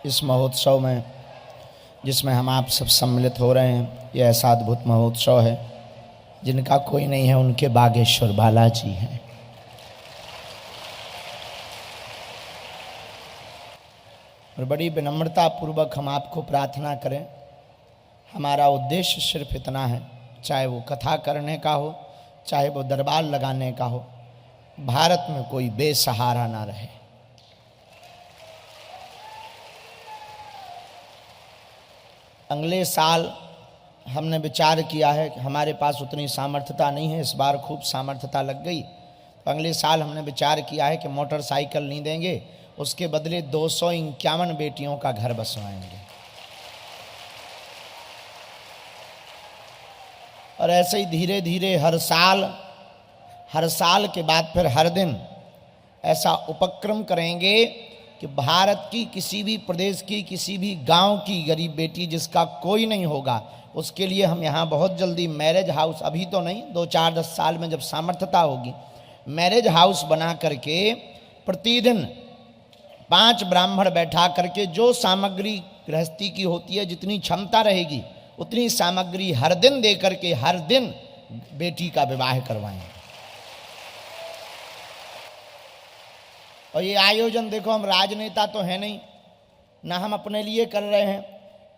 इस महोत्सव में जिसमें हम आप सब सम्मिलित हो रहे हैं। यह ऐसा अद्भुत महोत्सव है जिनका कोई नहीं है, उनके बागेश्वर बालाजी हैं। और बड़ी विनम्रता पूर्वक हम आपको प्रार्थना करें, हमारा उद्देश्य सिर्फ इतना है, चाहे वो कथा करने का हो, चाहे वो दरबार लगाने का हो, भारत में कोई बेसहारा ना रहे। अगले साल हमने विचार किया है कि हमारे पास उतनी सामर्थ्यता नहीं है, इस बार खूब सामर्थ्यता लग गई, तो अगले साल हमने विचार किया है कि मोटरसाइकिल नहीं देंगे, उसके बदले 251 बेटियों का घर बसवाएंगे। और ऐसे ही धीरे धीरे हर साल के बाद फिर हर दिन ऐसा उपक्रम करेंगे कि भारत की किसी भी प्रदेश की किसी भी गांव की गरीब बेटी जिसका कोई नहीं होगा, उसके लिए हम यहाँ बहुत जल्दी मैरिज हाउस, अभी तो नहीं, 2-4-10 साल में जब सामर्थ्यता होगी, मैरिज हाउस बना करके प्रतिदिन 5 ब्राह्मण बैठा करके जो सामग्री गृहस्थी की होती है, जितनी क्षमता रहेगी उतनी सामग्री हर दिन दे करके हर दिन बेटी का विवाह करवाएं। और ये आयोजन देखो, हम राजनेता तो है नहीं, ना हम अपने लिए कर रहे हैं।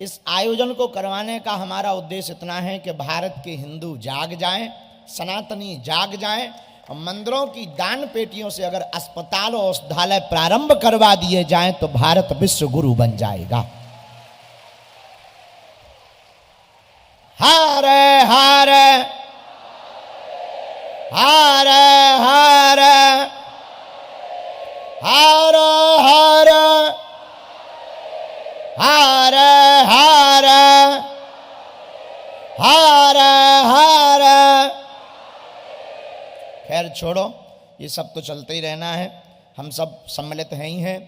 इस आयोजन को करवाने का हमारा उद्देश्य इतना है कि भारत के हिंदू जाग जाएं, सनातनी जाग जाएं। और मंदिरों की दान पेटियों से अगर अस्पताल और औषधालय प्रारंभ करवा दिए जाएं तो भारत विश्व गुरु बन जाएगा। हरे हरे हरे हरे हरे हरे हरे हरे हरे। खैर छोड़ो, ये सब तो चलते ही रहना है, हम सब सम्मिलित हैं ही हैं।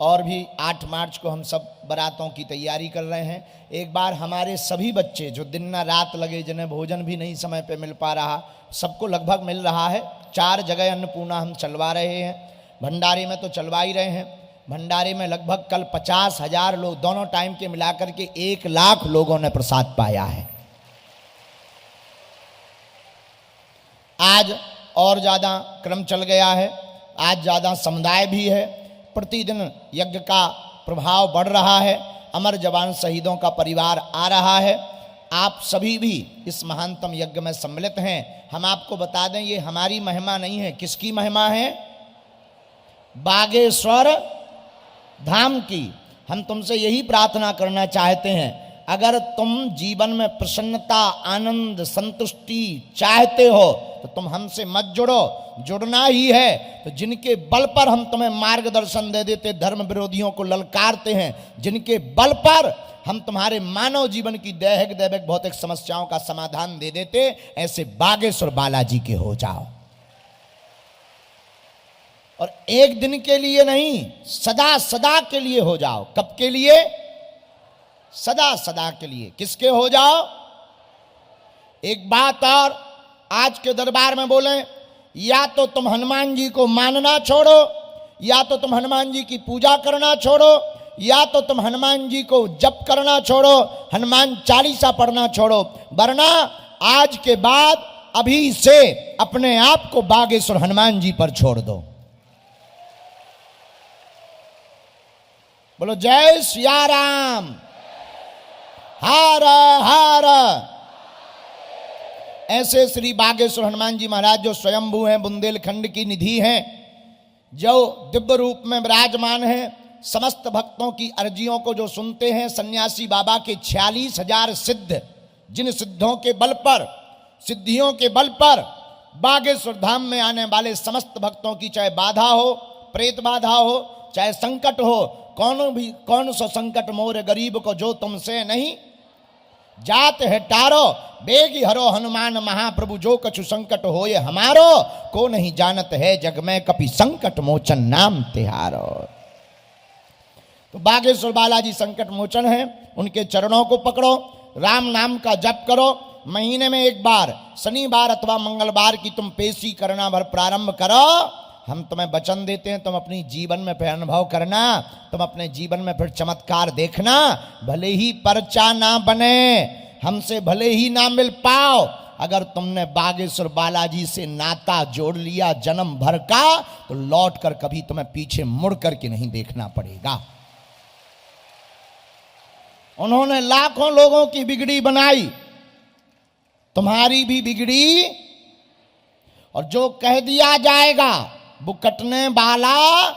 और भी 8 मार्च को हम सब बारातों की तैयारी कर रहे हैं। एक बार हमारे सभी बच्चे जो दिन ना रात लगे, जिन्हें भोजन भी नहीं समय पे मिल पा रहा, सबको लगभग मिल रहा है। 4 जगह अन्नपूर्णा हम चलवा रहे हैं, भंडारे में तो चलवा ही रहे हैं। भंडारे में लगभग कल 50,000 लोग, दोनों टाइम के मिलाकर के 1 लाख लोगों ने प्रसाद पाया है। आज और ज़्यादा क्रम चल गया है, आज ज़्यादा समुदाय भी है, प्रतिदिन यज्ञ का प्रभाव बढ़ रहा है, अमर जवान शहीदों का परिवार आ रहा है। आप सभी भी इस महानतम यज्ञ में सम्मिलित हैं। हम आपको बता दें, ये हमारी महिमा नहीं है, किसकी महिमा है? बागेश्वर धाम की। हम तुमसे यही प्रार्थना करना चाहते हैं, अगर तुम जीवन में प्रसन्नता, आनंद, संतुष्टि चाहते हो तो तुम हमसे मत जुड़ो, जुड़ना ही है तो जिनके बल पर हम तुम्हें मार्गदर्शन दे देते, धर्म विरोधियों को ललकारते हैं, जिनके बल पर हम तुम्हारे मानव जीवन की दैहिक दैविक भौतिक समस्याओं का समाधान दे देते, ऐसे बागेश्वर बालाजी के हो जाओ। और एक दिन के लिए नहीं, सदा सदा के लिए हो जाओ। कब के लिए? सदा सदा के लिए। किसके हो जाओ? एक बात और आज के दरबार में बोले, या तो तुम हनुमान जी को मानना छोड़ो, या तो तुम हनुमान जी की पूजा करना छोड़ो, या तो तुम हनुमान जी को जप करना छोड़ो, हनुमान चालीसा पढ़ना छोड़ो, वरना आज के बाद अभी से अपने आप को बागेश्वर हनुमान जी पर छोड़ दो। बोलो जय सिया राम, हर हर। ऐसे श्री बागेश्वर हनुमान जी महाराज जो स्वयंभू हैं, बुंदेलखंड की निधि हैं, जो दिव्य रूप में विराजमान हैं, समस्त भक्तों की अर्जियों को जो सुनते हैं, सन्यासी बाबा के 46,000 सिद्ध, जिन सिद्धों के बल पर, सिद्धियों के बल पर बागेश्वर धाम में आने वाले समस्त भक्तों की चाहे बाधा हो, प्रेत बाधा हो, चाहे संकट हो, कौन सा संकट मोर गरीब को जो तुमसे नहीं जात है टारो, बेगी हरो हनुमान महाप्रभु जो कछु संकट होए हमारो, को नहीं जानत है जग में कपि संकट मोचन नाम तिहारो। तो बागेश्वर बालाजी संकट मोचन है, उनके चरणों को पकड़ो, राम नाम का जप करो, महीने में एक बार शनिवार अथवा मंगलवार की तुम पेशी करना भर प्रारंभ करो, हम तुम्हें वचन देते हैं, तुम अपनी जीवन में फिर अनुभव करना, तुम अपने जीवन में फिर चमत्कार देखना। भले ही पर्चा ना बने, हमसे भले ही ना मिल पाओ, अगर तुमने बागेश्वर बालाजी से नाता जोड़ लिया जन्म भर का, तो लौट कर कभी तुम्हें पीछे मुड़ करके नहीं देखना पड़ेगा। उन्होंने लाखों लोगों की बिगड़ी बनाई, तुम्हारी भी बिगड़ी। और जो कह दिया जाएगा वो कटने वाला।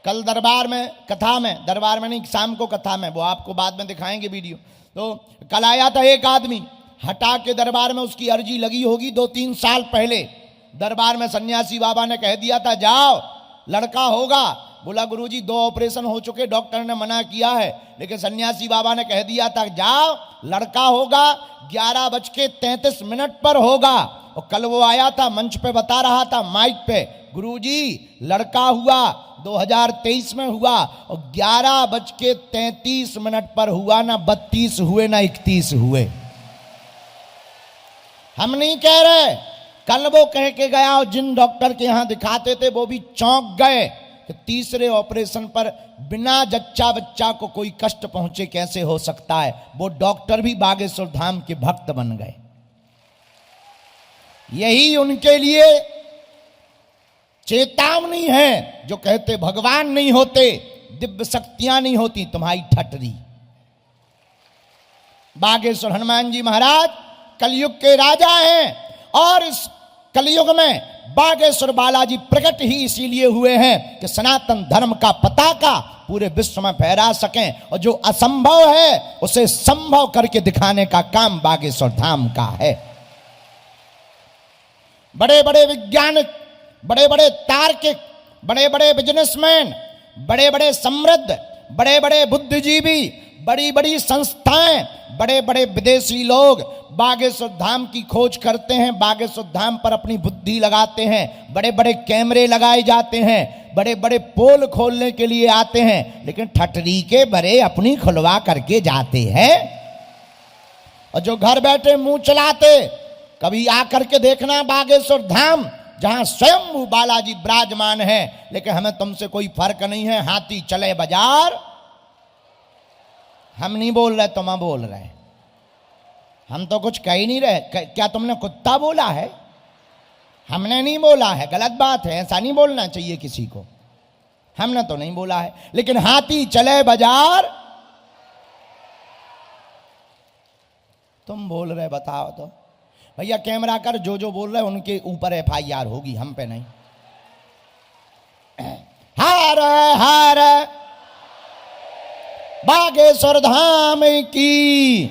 कल दरबार में, कथा में, दरबार में नहीं, शाम को कथा में, वो आपको बाद में दिखाएंगे वीडियो। तो कल आया था एक आदमी, हटा के दरबार में उसकी अर्जी लगी होगी 2-3 साल पहले। दरबार में सन्यासी बाबा ने कह दिया था जाओ लड़का होगा। बोला गुरुजी 2 ऑपरेशन हो चुके, डॉक्टर ने मना किया है, लेकिन सन्यासी बाबा ने कह दिया था जाओ लड़का होगा। 11:33 पर होगा। और कल वो आया था, मंच पे बता रहा था माइक पे, गुरुजी लड़का हुआ, 2023 में हुआ, और 11:33 पर हुआ। ना 32 हुए ना 31 हुए। हम नहीं कह रहे, कल वो कह के गया, और जिन डॉक्टर के यहां दिखाते थे वो भी चौंक गए कि तीसरे ऑपरेशन पर बिना जच्चा बच्चा को कोई कष्ट पहुंचे कैसे हो सकता है। वो डॉक्टर भी बागेश्वर धाम के भक्त बन गए। यही उनके लिए चेतावनी है, जो कहते भगवान नहीं होते, दिव्य शक्तियां नहीं होती, तुम्हारी ठटरी। बागेश्वर हनुमान जी महाराज कलयुग के राजा हैं, और इस कलयुग में बागेश्वर बालाजी प्रकट ही इसीलिए हुए हैं कि सनातन धर्म का पताका पूरे विश्व में फहरा सकें, और जो असंभव है उसे संभव करके दिखाने का काम बागेश्वर धाम का है। बड़े बड़े वैज्ञानिक, बड़े बड़े तार्किक, बड़े बड़े बिजनेसमैन, बड़े बड़े समृद्ध, बड़े बड़े बुद्धिजीवी, बड़ी बड़ी संस्थाएं, बड़े बड़े विदेशी लोग बागेश्वर धाम की खोज करते हैं, बागेश्वर धाम पर अपनी बुद्धि लगाते हैं। बड़े बड़े कैमरे लगाए जाते हैं, बड़े बड़े पोल खोलने के लिए आते हैं, लेकिन ठटरी के बड़े अपनी खुलवा करके जाते हैं। और जो घर बैठे मुंह चलाते, कभी आकर के देखना बागेश्वर धाम, जहां स्वयं बालाजी विराजमान है, लेकिन हमें तुमसे कोई फर्क नहीं है। हाथी चले बाजार, हम नहीं बोल रहे, तुम बोल रहे, हम तो कुछ कह ही नहीं रहे। क्या तुमने कुत्ता बोला है? हमने नहीं बोला है, गलत बात है, ऐसा नहीं बोलना चाहिए किसी को। हमने तो नहीं बोला है, लेकिन हाथी चले बाजार तुम बोल रहे। बताओ तो भैया, कैमरा कर, जो जो बोल रहे उनके ऊपर FIR होगी, हम पे नहीं। हार हार बागेश्वर धाम की।